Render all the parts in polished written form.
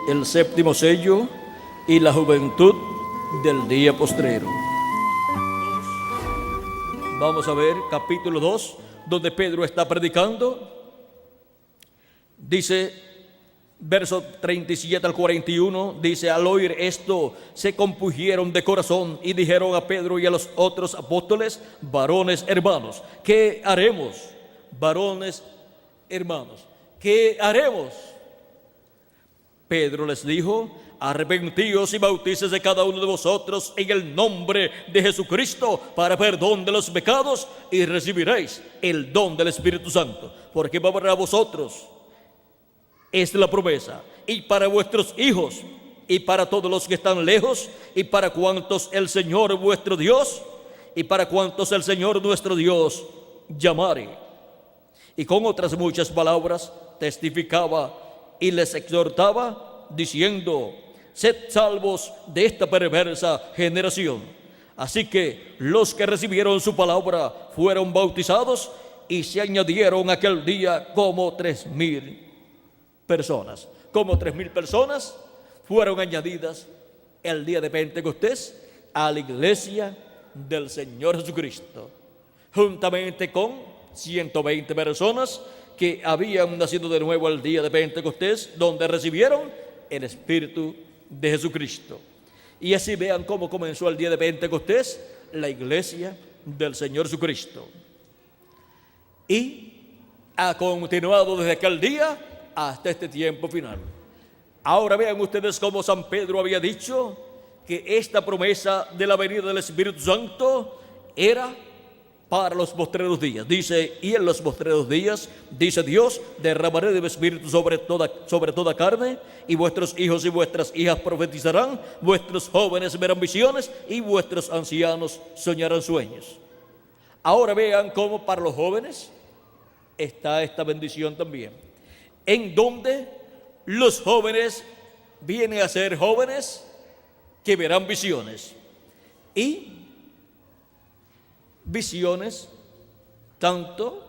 el séptimo sello y la juventud del día postrero. Vamos a ver capítulo 2, donde Pedro está predicando. Dice, verso 37 al 41, dice: al oír esto, se compungieron de corazón y dijeron a Pedro y a los otros apóstoles: varones hermanos, ¿qué haremos? Varones hermanos, ¿qué haremos? Pedro les dijo: arrepentíos y bautícese cada uno de vosotros en el nombre de Jesucristo para perdón de los pecados, y recibiréis el don del Espíritu Santo, porque para vosotros es la promesa, y para vuestros hijos, y para todos los que están lejos, y para cuantos el Señor vuestro Dios, y para cuantos el Señor nuestro Dios llamare. Y con otras muchas palabras testificaba y les exhortaba, diciendo: sed salvos de esta perversa generación. Así que los que recibieron su palabra fueron bautizados, y se añadieron aquel día como 3,000 personas. Como 3,000 personas fueron añadidas el día de Pentecostés a la iglesia del Señor Jesucristo, juntamente con 120 personas que habían nacido de nuevo el día de Pentecostés, donde recibieron el Espíritu de Jesucristo. Y así vean cómo comenzó el día de Pentecostés, la iglesia del Señor Jesucristo, y ha continuado desde aquel día hasta este tiempo final. Ahora vean ustedes cómo San Pedro había dicho que esta promesa de la venida del Espíritu Santo era para los postreros días. Dice: y en los postreros días, dice Dios, derramaré de mi espíritu sobre toda carne, y vuestros hijos y vuestras hijas profetizarán, vuestros jóvenes verán visiones, y vuestros ancianos soñarán sueños. Ahora vean cómo para los jóvenes está esta bendición también, en donde los jóvenes vienen a ser jóvenes que verán visiones, y visiones tanto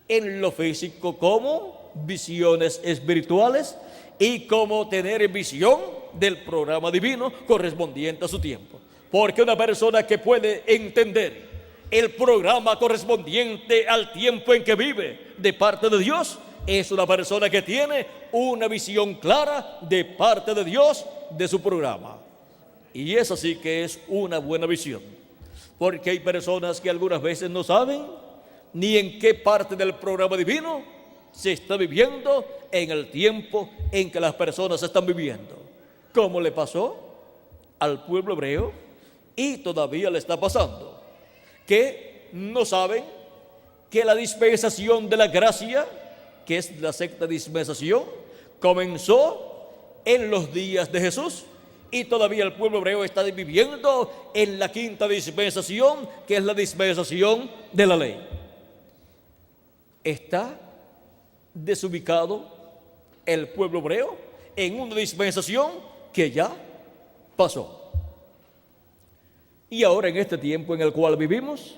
en lo físico como visiones espirituales, y como tener visión del programa divino correspondiente a su tiempo. Porque una persona que puede entender el programa correspondiente al tiempo en que vive de parte de Dios es una persona que tiene una visión clara de parte de Dios de su programa. Y esa sí que es una buena visión, porque hay personas que algunas veces no saben ni en qué parte del programa divino se está viviendo en el tiempo en que las personas están viviendo, como le pasó al pueblo hebreo y todavía le está pasando, que no saben que la dispensación de la gracia, que es la sexta dispensación, comenzó en los días de Jesús, y todavía el pueblo hebreo está viviendo en la quinta dispensación, que es la dispensación de la ley. Está desubicado el pueblo hebreo en una dispensación que ya pasó. Y ahora, en este tiempo en el cual vivimos,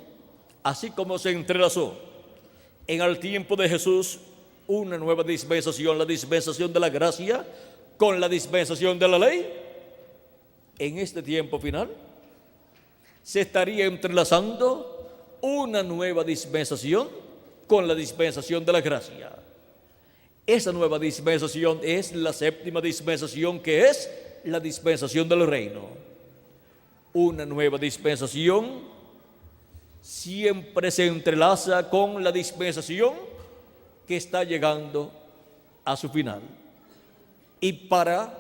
así como se entrelazó en el tiempo de Jesús una nueva dispensación, la dispensación de la gracia, con la dispensación de la ley, en este tiempo final se estaría entrelazando una nueva dispensación con la dispensación de la gracia. Esa nueva dispensación es la séptima dispensación, que es la dispensación del reino. Una nueva dispensación siempre se entrelaza con la dispensación que está llegando a su final. Y para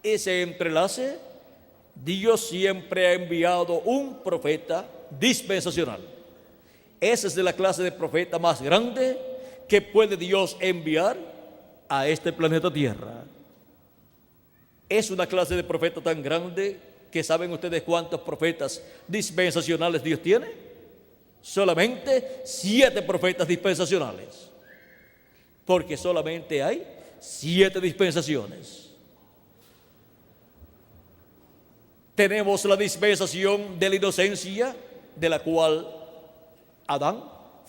ese entrelace, Dios siempre ha enviado un profeta dispensacional. Esa es de la clase de profeta más grande que puede Dios enviar a este planeta Tierra. Es una clase de profeta tan grande que ¿saben ustedes cuántos profetas dispensacionales Dios tiene? Solamente 7 profetas dispensacionales, porque solamente hay 7 dispensaciones. Tenemos la dispensación de la inocencia, de la cual Adán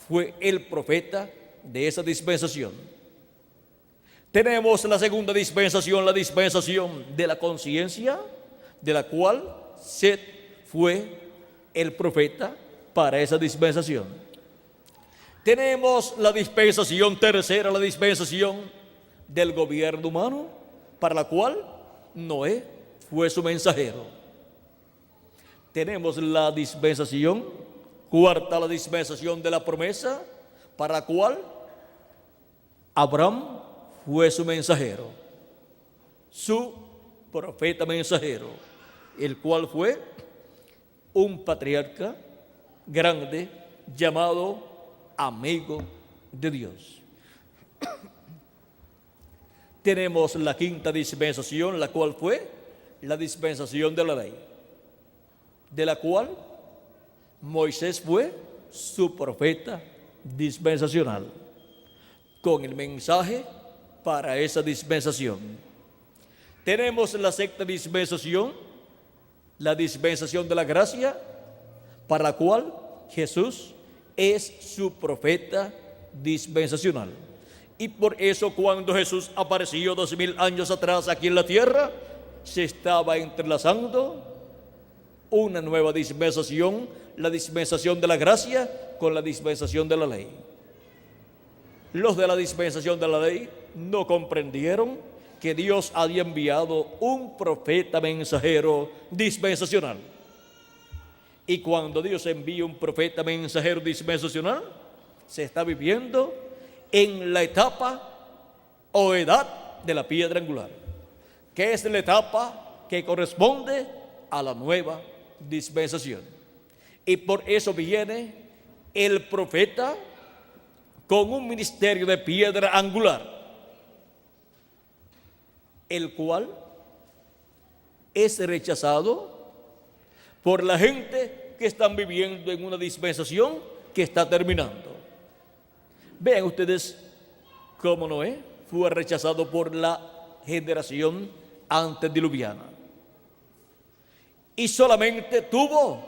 fue el profeta de esa dispensación. Tenemos la segunda dispensación, la dispensación de la conciencia, de la cual Seth fue el profeta para esa dispensación. Tenemos la dispensación tercera, la dispensación del gobierno humano, para la cual Noé fue su mensajero. Tenemos la dispensación cuarta, la dispensación de la promesa, para la cual Abraham fue su mensajero, su profeta mensajero, el cual fue un patriarca grande llamado amigo de Dios. Tenemos la quinta dispensación, la cual fue la dispensación de la ley, de la cual Moisés fue su profeta dispensacional, con el mensaje para esa dispensación. Tenemos la sexta dispensación, la dispensación de la gracia, para la cual Jesús es su profeta dispensacional. Y por eso cuando Jesús apareció 2000 años atrás aquí en la tierra, se estaba entrelazando una nueva dispensación, la dispensación de la gracia con la dispensación de la ley. Los de la dispensación de la ley no comprendieron que Dios había enviado un profeta mensajero dispensacional. Y cuando Dios envía un profeta mensajero dispensacional, se está viviendo en la etapa o edad de la piedra angular, que es la etapa que corresponde a la nueva dispensación. Y por eso viene el profeta con un ministerio de piedra angular, el cual es rechazado por la gente que están viviendo en una dispensación que está terminando. Vean ustedes cómo Noé fue rechazado por la generación antediluviana y solamente tuvo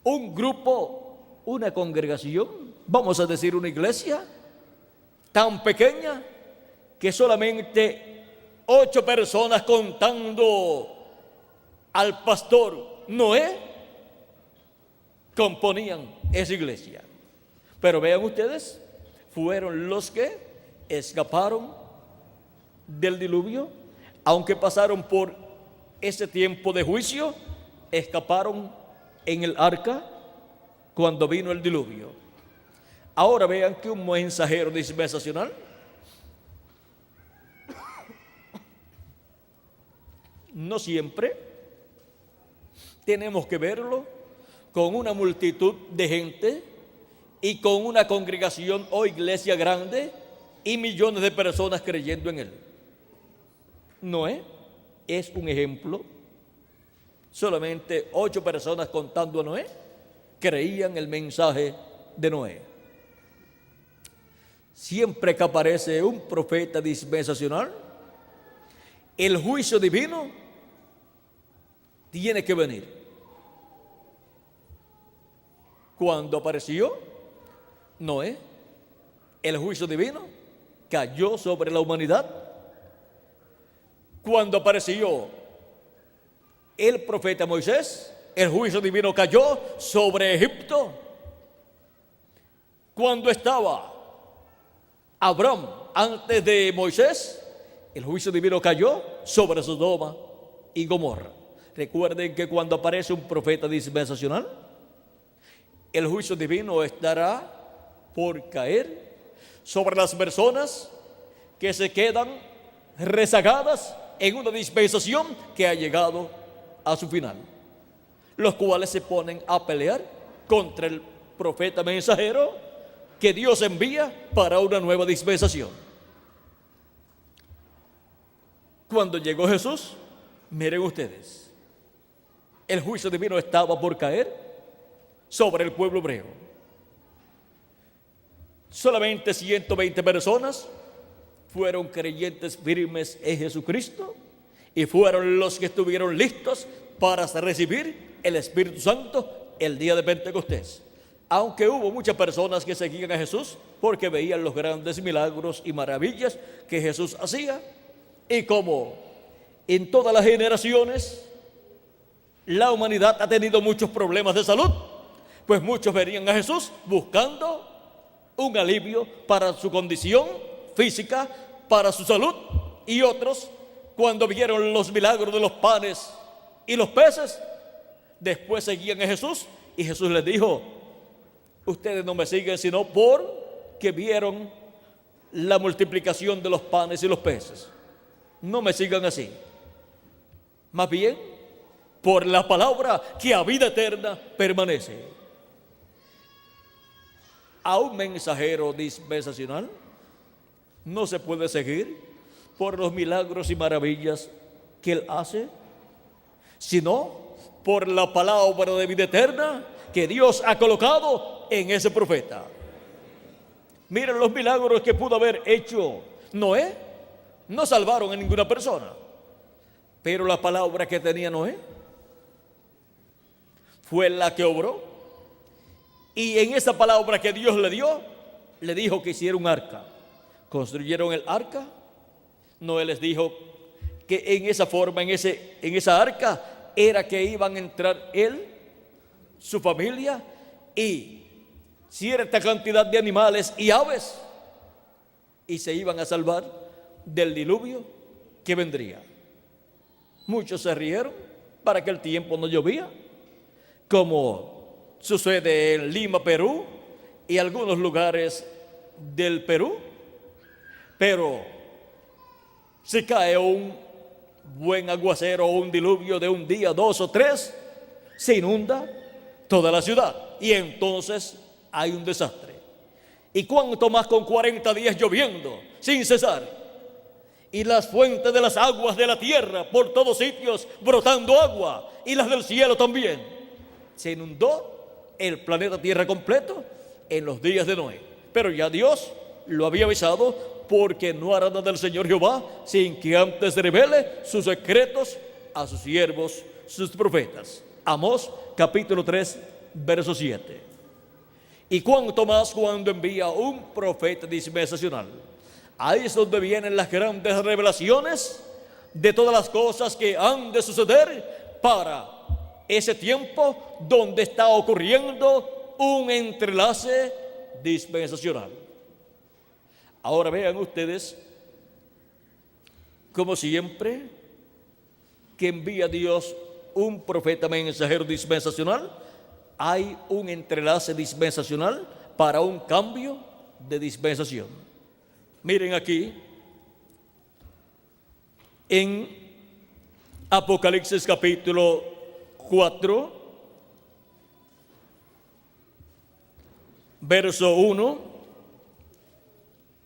un grupo, una congregación, vamos a decir una iglesia tan pequeña que solamente 8 personas, contando al pastor Noé, componían esa iglesia. Pero vean ustedes, fueron los que escaparon del diluvio, aunque pasaron por ese tiempo de juicio, escaparon en el arca cuando vino el diluvio. Ahora vean que un mensajero dispensacional no siempre tenemos que verlo con una multitud de gente y con una congregación o iglesia grande y millones de personas creyendo en él. Noé es un ejemplo. Solamente 8 personas, contando a Noé, creían el mensaje de Noé. Siempre que aparece un profeta dispensacional, el juicio divino tiene que venir. Cuando apareció Noé, el juicio divino cayó sobre la humanidad. Cuando apareció el profeta Moisés, el juicio divino cayó sobre Egipto. Cuando estaba Abraham antes de Moisés, el juicio divino cayó sobre Sodoma y Gomorra. Recuerden que cuando aparece un profeta dispensacional, el juicio divino estará por caer sobre las personas que se quedan rezagadas en una dispensación que ha llegado a su final, los cuales se ponen a pelear contra el profeta mensajero que Dios envía para una nueva dispensación. Cuando llegó Jesús, miren ustedes, el juicio divino estaba por caer sobre el pueblo hebreo. Solamente 120 personas fueron creyentes firmes en Jesucristo y fueron los que estuvieron listos para recibir el Espíritu Santo el día de Pentecostés. Aunque hubo muchas personas que seguían a Jesús porque veían los grandes milagros y maravillas que Jesús hacía. Y como en todas las generaciones la humanidad ha tenido muchos problemas de salud, pues muchos venían a Jesús buscando un alivio para su condición física, para su salud. Y otros, cuando vieron los milagros de los panes y los peces, después seguían a Jesús, y Jesús les dijo: ustedes no me siguen sino porque vieron la multiplicación de los panes y los peces. No me sigan así, más bien por la palabra que a vida eterna permanece. A un mensajero dispensacional no se puede seguir por los milagros y maravillas que él hace, sino por la palabra de vida eterna que Dios ha colocado en ese profeta. Miren los milagros que pudo haber hecho Noé. No salvaron a ninguna persona, pero la palabra que tenía Noé fue la que obró. Y en esa palabra que Dios le dio, le dijo que hiciera un arca. Construyeron el arca. Noé les dijo que en esa forma, en esa arca, era que iban a entrar él, su familia y cierta cantidad de animales y aves, y se iban a salvar del diluvio que vendría. Muchos se rieron para que el tiempo no llovía, como sucede en Lima, Perú, y algunos lugares del Perú. Pero si cae un buen aguacero o un diluvio de un día, 2 o 3, se inunda toda la ciudad y entonces hay un desastre. Y cuánto más con 40 días lloviendo sin cesar, y las fuentes de las aguas de la tierra por todos sitios brotando agua, y las del cielo también. Se inundó el planeta Tierra completo en los días de Noé. Pero ya Dios lo había avisado, porque no hará nada del Señor Jehová sin que antes revele sus secretos a sus siervos, sus profetas. Amós capítulo 3, verso 7. Y cuánto más cuando envía un profeta dispensacional. Ahí es donde vienen las grandes revelaciones de todas las cosas que han de suceder para ese tiempo donde está ocurriendo un entrelace dispensacional. Ahora vean ustedes, como siempre que envía Dios un profeta mensajero dispensacional, hay un entrelace dispensacional para un cambio de dispensación. Miren aquí en Apocalipsis capítulo 4, verso 1,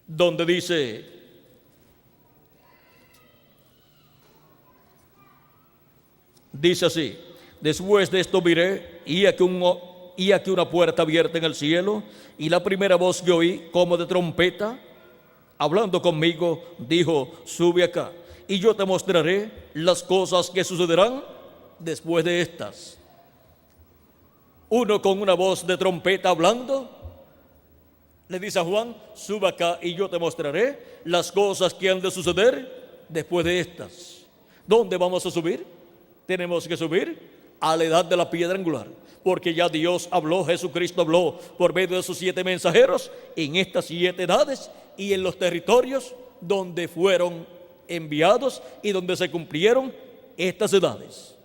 donde dice: así: después de esto miré, y aquí una puerta abierta en el cielo, y la primera voz que oí como de trompeta, hablando conmigo, dijo: sube acá, y yo te mostraré las cosas que sucederán después de estas. Uno con una voz de trompeta hablando le dice a Juan: sube acá y yo te mostraré las cosas que han de suceder después de estas. ¿Dónde vamos a subir? Tenemos que subir a la edad de la piedra angular, porque ya Dios habló, Jesucristo habló por medio de sus 7 mensajeros en estas 7 edades y en los territorios donde fueron enviados y donde se cumplieron estas edades,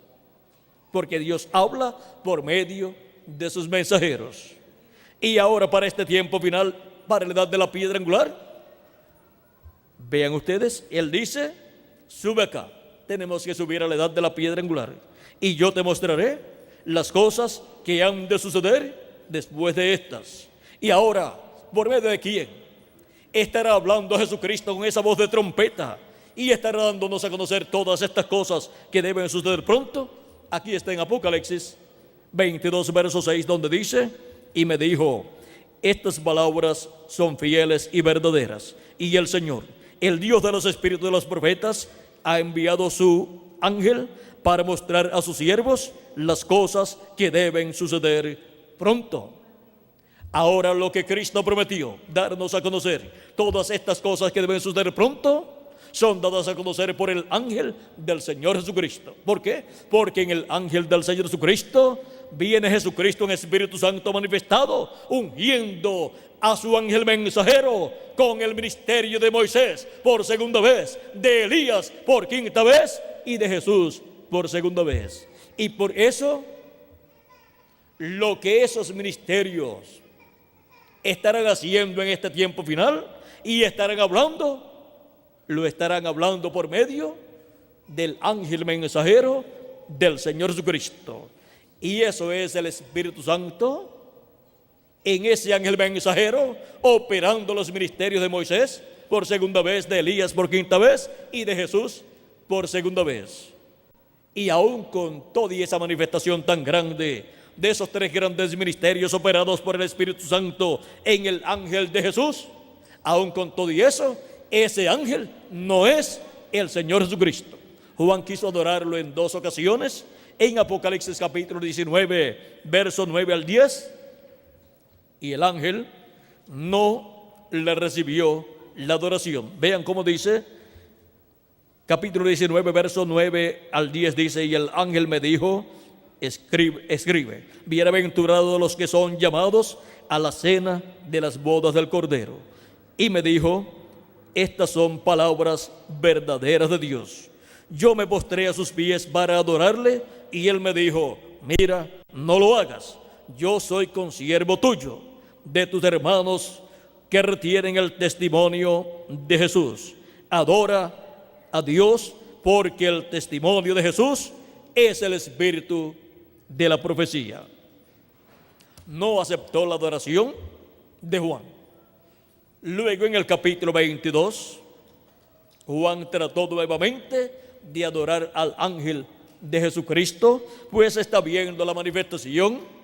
porque Dios habla por medio de sus mensajeros. Y ahora para este tiempo final, para la edad de la piedra angular, vean ustedes, Él dice: sube acá. Tenemos que subir a la edad de la piedra angular, y yo te mostraré las cosas que han de suceder después de estas. Y ahora, ¿por medio de quién estará hablando Jesucristo con esa voz de trompeta? Y estará dándonos a conocer todas estas cosas que deben suceder pronto. Aquí está en Apocalipsis 22, verso 6, donde dice: y me dijo: estas palabras son fieles y verdaderas, y el Señor, el Dios de los espíritus de los profetas, ha enviado su ángel para mostrar a sus siervos las cosas que deben suceder pronto. Ahora lo que Cristo prometió, darnos a conocer todas estas cosas que deben suceder pronto, son dadas a conocer por el ángel del Señor Jesucristo. ¿Por qué? Porque en el ángel del Señor Jesucristo viene Jesucristo en Espíritu Santo manifestado, ungiendo a su ángel mensajero con el ministerio de Moisés por segunda vez, de Elías por quinta vez y de Jesús por segunda vez. Y por eso, lo que esos ministerios estarán haciendo en este tiempo final y estarán hablando, lo estarán hablando por medio del ángel mensajero del Señor Jesucristo. Y eso es el Espíritu Santo en ese ángel mensajero, operando los ministerios de Moisés por segunda vez, de Elías por quinta vez y de Jesús por segunda vez. Y aún con toda esa manifestación tan grande de esos tres grandes ministerios operados por el Espíritu Santo en el ángel de Jesús, aún con todo y eso, ese ángel no es el Señor Jesucristo. Juan quiso adorarlo en dos ocasiones, en Apocalipsis capítulo 19, verso 9 al 10, y el ángel no le recibió la adoración. Vean cómo dice, capítulo 19, verso 9 al 10, dice: y el ángel me dijo, escribe, bienaventurados los que son llamados a la cena de las bodas del Cordero. Y me dijo, estas son palabras verdaderas de Dios. Yo me postré a sus pies para adorarle, y él me dijo, mira, no lo hagas. Yo soy consiervo tuyo, de tus hermanos que retienen el testimonio de Jesús. Adora a Dios, porque el testimonio de Jesús es el espíritu de la profecía. No aceptó la adoración de Juan. Luego, en el capítulo 22, Juan trató nuevamente de adorar al ángel de Jesucristo, pues está viendo la manifestación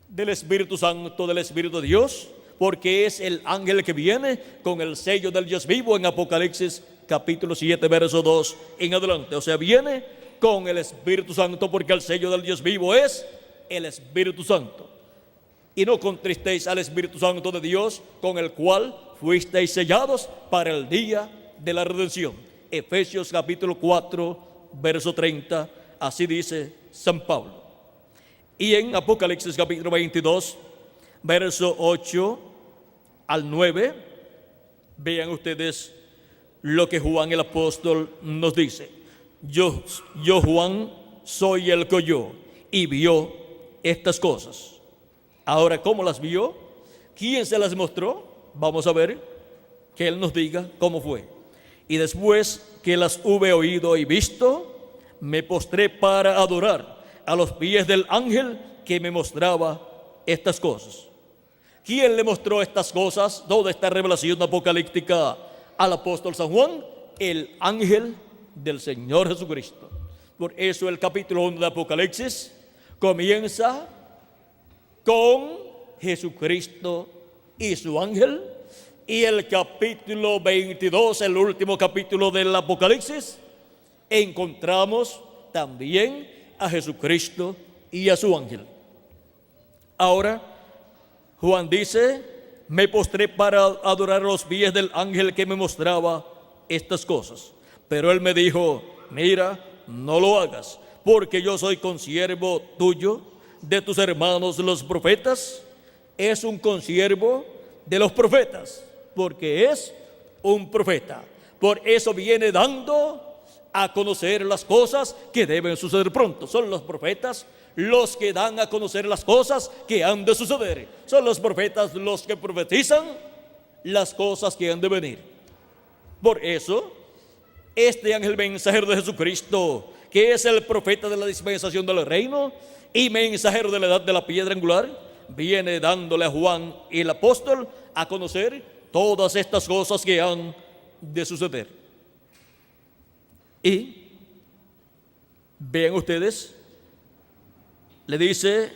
del Espíritu Santo, del Espíritu de Dios, porque es el ángel que viene con el sello del Dios vivo en Apocalipsis capítulo 7, verso 2 en adelante. O sea, viene con el Espíritu Santo, porque el sello del Dios vivo es el Espíritu Santo. Y no contristéis al Espíritu Santo de Dios, con el cual fuisteis sellados para el día de la redención. Efesios capítulo 4, verso 30, así dice San Pablo. Y en Apocalipsis capítulo 22, verso 8 al 9, vean ustedes lo que Juan el apóstol nos dice. Yo Juan, soy el que oyó y vio estas cosas. Ahora, ¿cómo las vio? ¿Quién se las mostró? Vamos a ver, que él nos diga cómo fue. Y después que las hube oído y visto, me postré para adorar a los pies del ángel que me mostraba estas cosas. ¿Quién le mostró estas cosas, toda esta revelación apocalíptica al apóstol San Juan? El ángel del Señor Jesucristo. Por eso el capítulo 1 de Apocalipsis comienza con Jesucristo y su ángel, y el capítulo 22, el último capítulo del Apocalipsis, encontramos también a Jesucristo y a su ángel. Ahora, Juan dice, me postré para adorar los pies del ángel que me mostraba estas cosas. Pero él me dijo, mira, no lo hagas, porque yo soy consiervo tuyo, de tus hermanos los profetas. Es un consiervo de los profetas, porque es un profeta. Por eso viene dando a conocer las cosas que deben suceder pronto. Son los profetas los que dan a conocer las cosas que han de suceder. Son los profetas los que profetizan las cosas que han de venir. Por eso, este ángel mensajero de Jesucristo, que es el profeta de la dispensación del reino y mensajero de la edad de la piedra angular, viene dándole a Juan y el apóstol a conocer todas estas cosas que han de suceder. Y vean ustedes, le dice,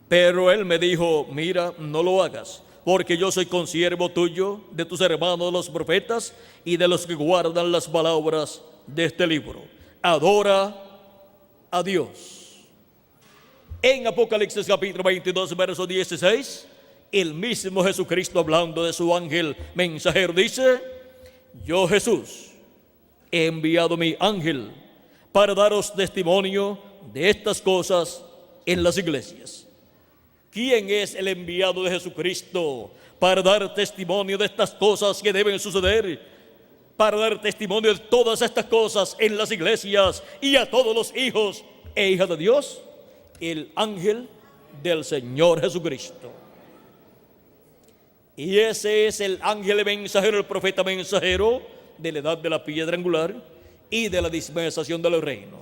pero él me dijo, mira, no lo hagas, porque yo soy consiervo tuyo, de tus hermanos los profetas y de los que guardan las palabras de este libro. Adora a Dios. En Apocalipsis capítulo 22, verso 16, el mismo Jesucristo, hablando de su ángel mensajero, dice: yo, Jesús, he enviado mi ángel para daros testimonio de estas cosas en las iglesias. ¿Quién es el enviado de Jesucristo para dar testimonio de estas cosas que deben suceder? Para dar testimonio de todas estas cosas en las iglesias y a todos los hijos e hijas de Dios. El ángel del Señor Jesucristo. Y ese es el ángel mensajero, el profeta mensajero de la edad de la piedra angular y de la dispensación del reino.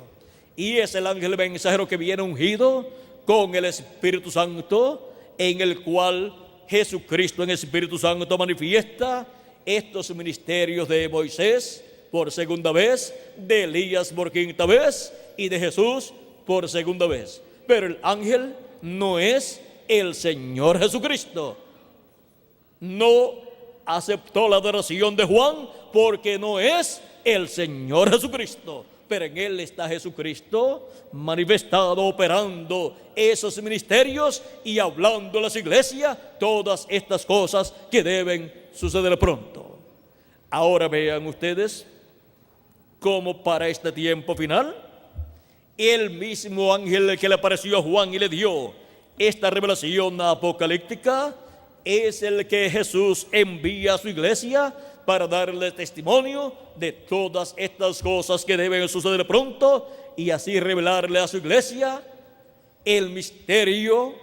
Y es el ángel mensajero que viene ungido con el Espíritu Santo, en el cual Jesucristo en Espíritu Santo manifiesta estos ministerios de Moisés por segunda vez, de Elías por quinta vez y de Jesús por segunda vez. Pero el ángel no es el Señor Jesucristo. No aceptó la adoración de Juan porque no es el Señor Jesucristo. Pero en él está Jesucristo manifestado, operando esos ministerios y hablando a las iglesias todas estas cosas que deben suceder pronto. Ahora vean ustedes cómo para este tiempo final, el mismo ángel que le apareció a Juan y le dio esta revelación apocalíptica es el que Jesús envía a su iglesia para darle testimonio de todas estas cosas que deben suceder pronto y así revelarle a su iglesia el misterio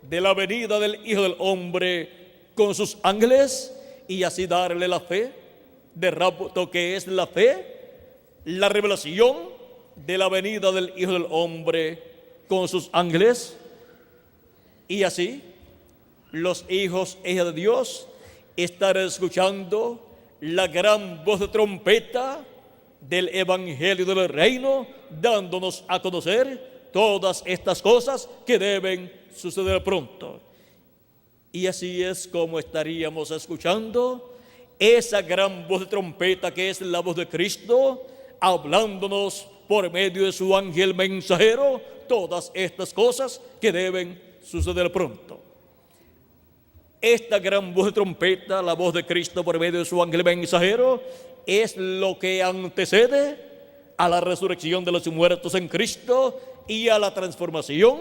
de la venida del Hijo del Hombre con sus ángeles y así darle la fe de rapto, que es la fe, la revelación de la venida del Hijo del Hombre con sus ángeles, y así los hijos e hijas de Dios estarán escuchando la gran voz de trompeta del Evangelio del Reino, dándonos a conocer todas estas cosas que deben suceder pronto. Y así es como estaríamos escuchando esa gran voz de trompeta que es la voz de Cristo, hablándonos por medio de su ángel mensajero todas estas cosas que deben suceder pronto. Esta gran voz de trompeta, la voz de Cristo por medio de su ángel mensajero, es lo que antecede a la resurrección de los muertos en Cristo y a la transformación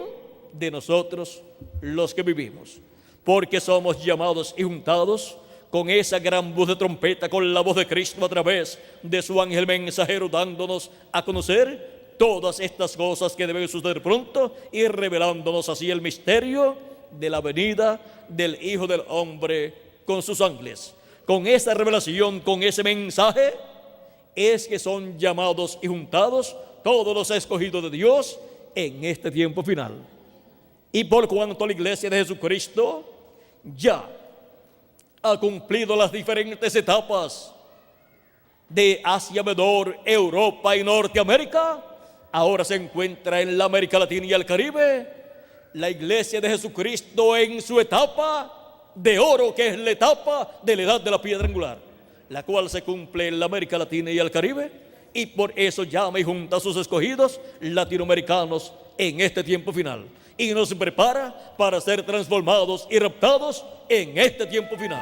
de nosotros los que vivimos. Porque somos llamados y juntados con esa gran voz de trompeta, con la voz de Cristo a través de su ángel mensajero, dándonos a conocer todas estas cosas que deben suceder pronto y revelándonos así el misterio de la venida del Hijo del Hombre con sus ángeles. Con esa revelación, con ese mensaje, es que son llamados y juntados todos los escogidos de Dios en este tiempo final. Y por cuanto la iglesia de Jesucristo ya ha cumplido las diferentes etapas de Asia Menor, Europa y Norteamérica, ahora se encuentra en la América Latina y el Caribe, la iglesia de Jesucristo en su etapa de oro, que es la etapa de la edad de la piedra angular, la cual se cumple en la América Latina y el Caribe, y por eso llama y junta a sus escogidos latinoamericanos en este tiempo final, y nos prepara para ser transformados y raptados en este tiempo final.